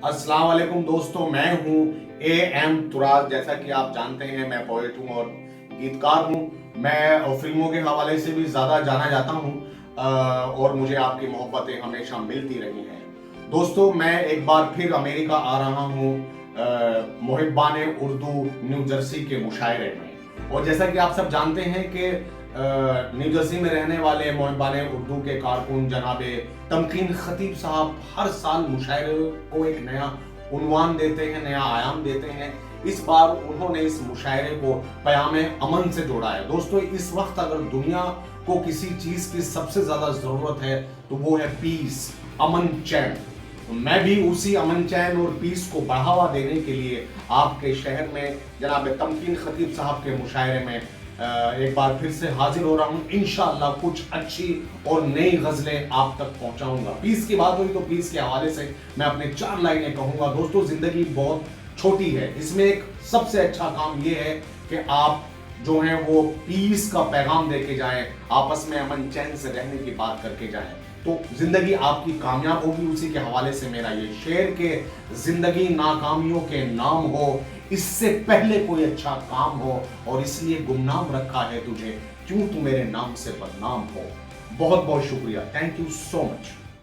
अस्सलाम वालेकुम दोस्तों, मैं हूँ AM तुराज। जैसा कि आप जानते हैं, मैं पोएट हूँ और गीतकार हूँ। मैं फिल्मों के हवाले से भी ज़्यादा जाना जाता हूँ और मुझे आपकी मोहब्बतें हमेशा मिलती रही हैं। दोस्तों, मैं एक बार फिर अमेरिका आ रहा हूँ मुहिब्बान उर्दू न्यू जर्सी के मुशायरे में। और जैसा कि आप सब जानते हैं कि न्यू जर्सी में रहने वाले मुहिब्बान उर्दू के कारकुन जनाबे तमकीन खतीब साहब हर साल मुशायरे को एक नया उन्वान देते हैं, नया आयाम देते हैं। इस बार उन्होंने इस मुशायरे को पयाम अमन से जोड़ा है। दोस्तों, इस वक्त अगर दुनिया को किसी चीज की सबसे ज्यादा जरूरत है तो वो है पीस, अमन चैन। तो मैं भी उसी अमन चैन और पीस को बढ़ावा देने के लिए आपके शहर में जनाब तमकीन खतीब साहब के मुशायरे में एक बार फिर से हाजिर हो रहा हूँ। इंशाअल्लाह कुछ अच्छी और नई गजलें आप तक पहुंचाऊंगा। पीस की बात हुई तो पीस के हवाले से मैं अपने 4 लाइनें कहूंगा। दोस्तों, जिंदगी बहुत छोटी है, इसमें एक सबसे अच्छा काम ये है कि आप जो हैं वो पीस का पैगाम देके जाएं, आपस में अमन चैन से रहने की बात करके जाएं, तो जिंदगी आपकी कामयाब होगी। उसी के हवाले से मेरा ये शेर के जिंदगी नाकामियों के नाम हो, इससे पहले कोई अच्छा काम हो, और इसलिए गुमनाम रखा है तुझे, क्यों तू मेरे नाम से बदनाम हो। बहुत बहुत शुक्रिया, थैंक यू सो मच।